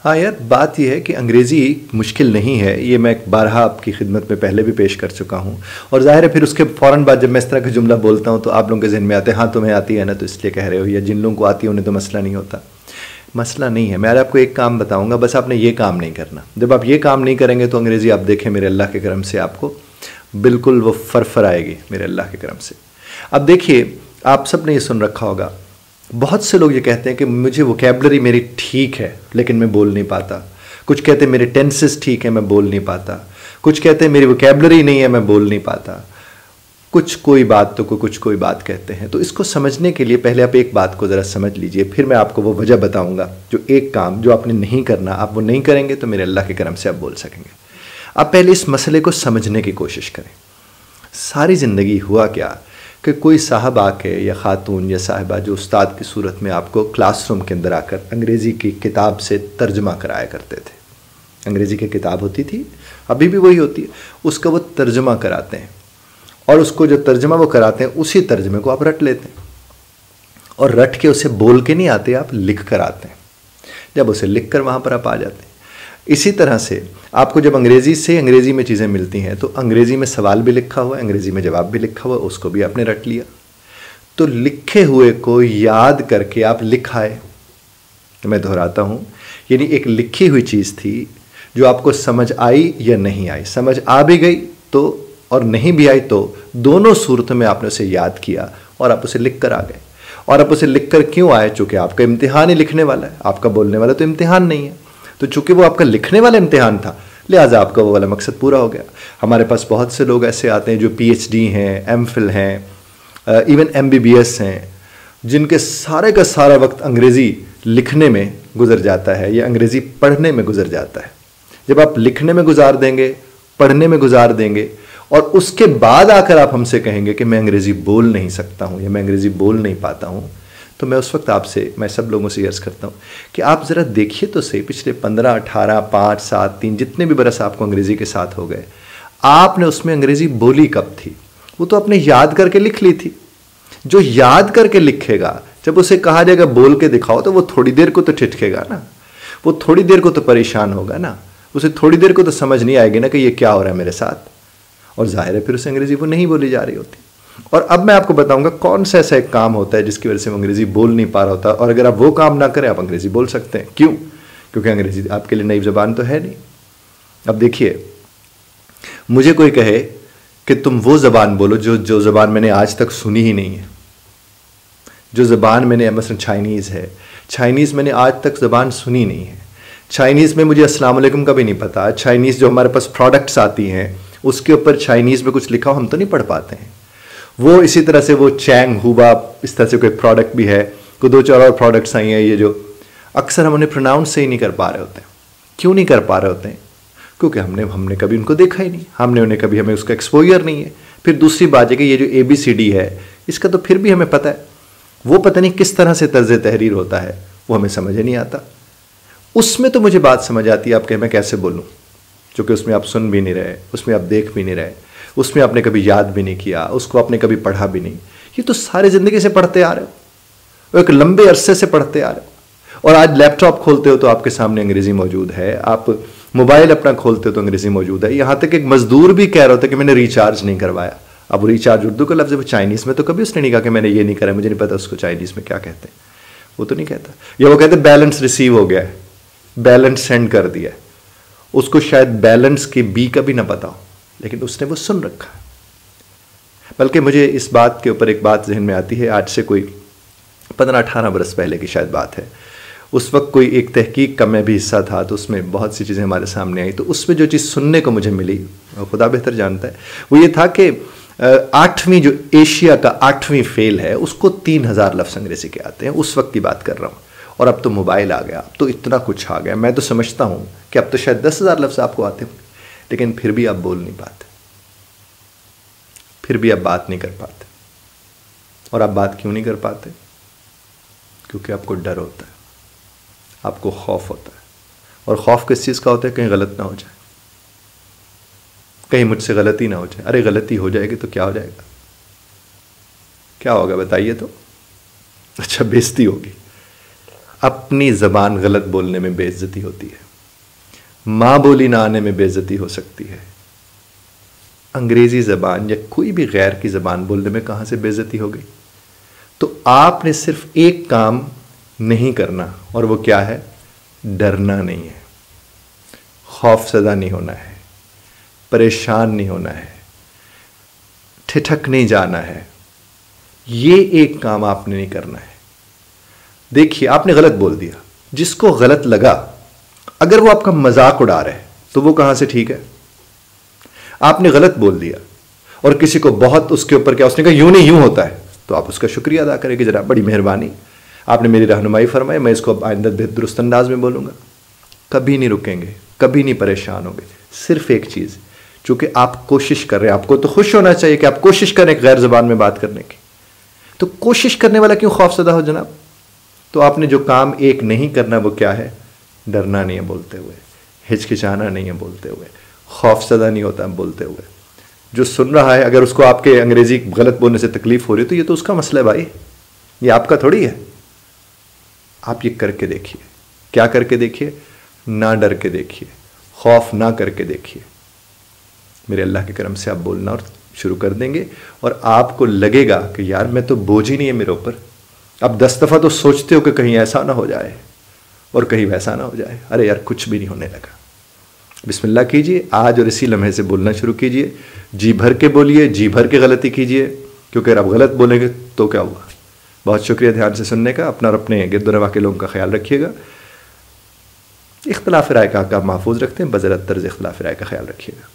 हाँ यार, बात यह है कि अंग्रेज़ी मुश्किल नहीं है, ये मैं बारहा आपकी खिदमत में पहले भी पेश कर चुका हूँ। और ज़ाहिर है फिर उसके फ़ौरन बाद जब मैं इस तरह का जुमला बोलता हूँ तो आप लोगों के ज़हन में आते हैं हाँ तुम्हें आती है ना तो इसलिए कह रहे हो, या जिन लोगों को आती है उन्हें तो मसला नहीं होता। मसला नहीं है। मैं आपको एक काम बताऊँगा, बस आपने ये काम नहीं करना। जब आप ये काम नहीं करेंगे तो अंग्रेज़ी आप देखें मेरे अल्लाह के करम से आपको बिल्कुल वो फरफर आएगी मेरे अल्लाह के करम से। अब देखिए, आप सब ने ये सुन रखा होगा, बहुत से लोग ये कहते हैं कि मुझे वोकैबलरी मेरी ठीक है लेकिन मैं बोल नहीं पाता। कुछ कहते हैं मेरे टेंसेस ठीक है, मैं बोल नहीं पाता। कुछ कहते हैं मेरी वोकैबलरी नहीं है, मैं बोल नहीं पाता। कुछ कोई बात तो कुछ कोई बात कहते हैं। तो इसको समझने के लिए पहले आप एक बात को ज़रा समझ लीजिए, फिर मैं आपको वो वजह बताऊंगा जो एक काम जो आपने नहीं करना, आप वो नहीं करेंगे तो मेरे अल्लाह के करम से आप बोल सकेंगे। आप पहले इस मसले को समझने की कोशिश करें। सारी ज़िंदगी हुआ क्या कि कोई साहब आके या ख़ातून या साहिबा जो उस्ताद की सूरत में आपको क्लासरूम के अंदर आकर अंग्रेज़ी की किताब से तर्जमा कराया करते थे। अंग्रेज़ी की किताब होती थी, अभी भी वही होती है, उसका वो तर्जमा कराते हैं और उसको जो तर्जमा वो कराते हैं उसी तर्जमे को आप रट लेते हैं और रट के उसे बोल के नहीं आते, आप लिख कर आते हैं। जब उसे लिख कर वहाँ पर आप आ जाते हैं। इसी तरह से आपको जब अंग्रेज़ी से अंग्रेज़ी में चीज़ें मिलती हैं तो अंग्रेज़ी में सवाल भी लिखा हुआ है, अंग्रेज़ी में जवाब भी लिखा हुआ है, उसको भी आपने रट लिया। तो लिखे हुए को याद करके आप लिखाए। मैं दोहराता हूँ, यानी एक लिखी हुई चीज़ थी जो आपको समझ आई या नहीं आई, समझ आ भी गई तो और नहीं भी आई तो दोनों सूरतों में आपने उसे याद किया और आप उसे लिख कर आ गए। और आप उसे लिख कर क्यों आए? चूँकि आपका इम्तिहान ही लिखने वाला है, आपका बोलने वाला तो इम्तिहान नहीं है। तो चूँकि वो आपका लिखने वाला इम्तिहान था, लिहाजा आपका वो वाला मकसद पूरा हो गया। हमारे पास बहुत से लोग ऐसे आते हैं जो PhD हैं, MPhil हैं, इवन MBBS हैं, जिनके सारे का सारा वक्त अंग्रेज़ी लिखने में गुजर जाता है या अंग्रेज़ी पढ़ने में गुजर जाता है। जब आप लिखने में गुजार देंगे, पढ़ने में गुजार देंगे और उसके बाद आकर आप हमसे कहेंगे कि मैं अंग्रेज़ी बोल नहीं सकता हूँ या मैं अंग्रेज़ी बोल नहीं पाता हूँ, तो मैं उस वक्त आपसे, मैं सब लोगों से अर्ज़ करता हूँ कि आप ज़रा देखिए तो सही, पिछले 15, 18, 5, 7, 3 जितने भी बरस आपको अंग्रेज़ी के साथ हो गए, आपने उसमें अंग्रेज़ी बोली कब थी? वो तो आपने याद करके लिख ली थी। जो याद करके लिखेगा, जब उसे कहा जाएगा बोल के दिखाओ तो वो थोड़ी देर को तो ठिठकेगा ना, वो थोड़ी देर को तो परेशान होगा ना, उसे थोड़ी देर को तो समझ नहीं आएगी ना कि ये क्या हो रहा है मेरे साथ। और जाहिर है फिर उसे अंग्रेज़ी वो नहीं बोली जा रही होती। और अब मैं आपको बताऊंगा कौन सा ऐसा एक काम होता है जिसकी वजह से वो अंग्रेज़ी बोल नहीं पा रहा होता, और अगर आप वो काम ना करें आप अंग्रेज़ी बोल सकते हैं। क्यों? क्योंकि अंग्रेज़ी आपके लिए नई ज़बान तो है नहीं। अब देखिए, मुझे कोई कहे कि तुम वो ज़बान बोलो जो ज़बान मैंने आज तक सुनी ही नहीं है, जो ज़बान मैंने, मसलन चाइनीज़ है, चाइनीज़ मैंने आज तक ज़बान सुनी नहीं है, चाइनीज़ में मुझे अस्सलाम वालेकुम का भी नहीं पता, चाइनीज़ जो हमारे पास प्रोडक्ट्स आती हैं उसके ऊपर चाइनीज़ में कुछ लिखा हो हम तो नहीं पढ़ पाते हैं। वो इसी तरह से वो चैंग हुआ, इस तरह से कोई प्रोडक्ट भी है, कोई 2-4 और प्रोडक्ट्स आई हैं, ये जो अक्सर हम उन्हें प्रोनाउंस से ही नहीं कर पा रहे होते हैं। क्यों नहीं कर पा रहे होते हैं? क्योंकि हमने कभी उनको देखा ही नहीं, हमने उन्हें कभी, हमें उसका एक्सपोजर नहीं है। फिर दूसरी बात है कि ये जो ABCD है इसका तो फिर भी हमें पता है, वो पता नहीं किस तरह से तर्ज तहरीर होता है, वो हमें समझ ही नहीं आता। उसमें तो मुझे बात समझ आती है, आप कहें मैं कैसे बोलूँ, क्योंकि उसमें आप सुन भी नहीं रहे, उसमें आप देख भी नहीं रहे, उसमें आपने कभी याद भी नहीं किया, उसको आपने कभी पढ़ा भी नहीं। ये तो सारी ज़िंदगी से पढ़ते आ रहे हो, एक लंबे अरसे से पढ़ते आ रहे हो। और आज लैपटॉप खोलते हो तो आपके सामने अंग्रेज़ी मौजूद है, आप मोबाइल अपना खोलते हो तो अंग्रेज़ी मौजूद है। यहाँ तक एक मज़दूर भी कह रहा होता है कि मैंने रिचार्ज नहीं करवाया। अब रिचार्ज उर्दू का लफ्ज़ है, वो चाइनीज़ में तो कभी उसने नहीं कहा कि मैंने ये नहीं करा, मुझे नहीं पता उसको चाइनीज़ में क्या कहते हैं, वो तो नहीं कहता। या वो कहते बैलेंस रिसीव हो गया है, बैलेंस सेंड कर दिया है, उसको शायद बैलेंस के बी का भी ना पता हो, लेकिन उसने वो सुन रखा है। बल्कि मुझे इस बात के ऊपर एक बात जहन में आती है, आज से कोई 15-18 बरस पहले की शायद बात है। उस वक्त कोई एक तहकीक का मैं भी हिस्सा था, तो उसमें बहुत सी चीज़ें हमारे सामने आई। तो उसमें जो चीज़ सुनने को मुझे मिली, और खुदा बेहतर जानता है, वो ये था कि 8वीं जो एशिया का 8वीं फेल है उसको 3000 लफ्ज़ अंग्रेज़ी के आते हैं। उस वक्त की बात कर रहा हूँ। और अब तो मोबाइल आ गया, अब तो इतना कुछ आ गया, मैं तो समझता हूँ कि अब तो शायद 10,000 लफ्ज़ आपको आते होंगे, लेकिन फिर भी आप बोल नहीं पाते, फिर भी आप बात नहीं कर पाते। और आप बात क्यों नहीं कर पाते? क्योंकि आपको डर होता है, आपको खौफ होता है। और खौफ किस चीज़ का होता है? कहीं गलत ना हो जाए, कहीं मुझसे गलती ना हो जाए। अरे गलती हो जाएगी तो क्या हो जाएगा? क्या होगा बताइए तो? अच्छा, बेइज्जती होगी। अपनी ज़बान गलत बोलने में बेइज्जती होती है, माँ बोली ना आने में बेइज्जती हो सकती है। अंग्रेज़ी ज़बान या कोई भी गैर की ज़बान बोलने में कहाँ से बेइज्जती हो गई? तो आपने सिर्फ एक काम नहीं करना, और वो क्या है? डरना नहीं है, खौफज़दा नहीं होना है, परेशान नहीं होना है, ठिठक नहीं जाना है। ये एक काम आपने नहीं करना है। देखिए, आपने गलत बोल दिया, जिसको गलत लगा, अगर वो आपका मजाक उड़ा रहा है तो वो कहां से ठीक है? आपने गलत बोल दिया और किसी को बहुत उसके ऊपर क्या, उसने कहा यूं नहीं यूं होता है, तो आप उसका शुक्रिया अदा करें कि जनाब बड़ी मेहरबानी, आपने मेरी रहनुमाई फरमाई, मैं इसको आइंदा दुरुस्त अंदाज में बोलूंगा। कभी नहीं रुकेंगे, कभी नहीं परेशान होंगे। सिर्फ एक चीज़, चूंकि आप कोशिश कर रहे हैं, आपको तो खुश होना चाहिए कि आप कोशिश करें गैर ज़बान में बात करने की, तो कोशिश करने वाला क्यों खौफज़दा हो जनाब? तो आपने जो काम एक नहीं करना वो क्या है? डरना नहीं है बोलते हुए, हिचकिचाना नहीं है बोलते हुए, खौफज़दा नहीं होता बोलते हुए। जो सुन रहा है अगर उसको आपके अंग्रेज़ी गलत बोलने से तकलीफ हो रही है तो ये तो उसका मसला है भाई, ये आपका थोड़ी है। आप ये करके देखिए। क्या करके देखिए? ना डर के देखिए, खौफ ना करके देखिए। मेरे अल्लाह के करम से आप बोलना और शुरू कर देंगे और आपको लगेगा कि यार मैं तो बोझ ही नहीं है मेरे ऊपर। अब 10 दफ़ा तो सोचते हो कि कहीं ऐसा ना हो जाए और कहीं वैसा ना हो जाए, अरे यार कुछ भी नहीं होने लगा। बिस्मिल्लाह कीजिए आज और इसी लम्हे से बोलना शुरू कीजिए। जी भर के बोलिए, जी भर के गलती कीजिए, क्योंकि अगर आप गलत बोलेंगे तो क्या हुआ। बहुत शुक्रिया ध्यान से सुनने का। अपना और अपने गिरदोनवा के लोगों का ख्याल रखिएगा। इख्तिलाफ राय का आप महफूज रखते हैं, बज़रत तर्ज इख्तिलाफ राय का ख्याल रखिएगा।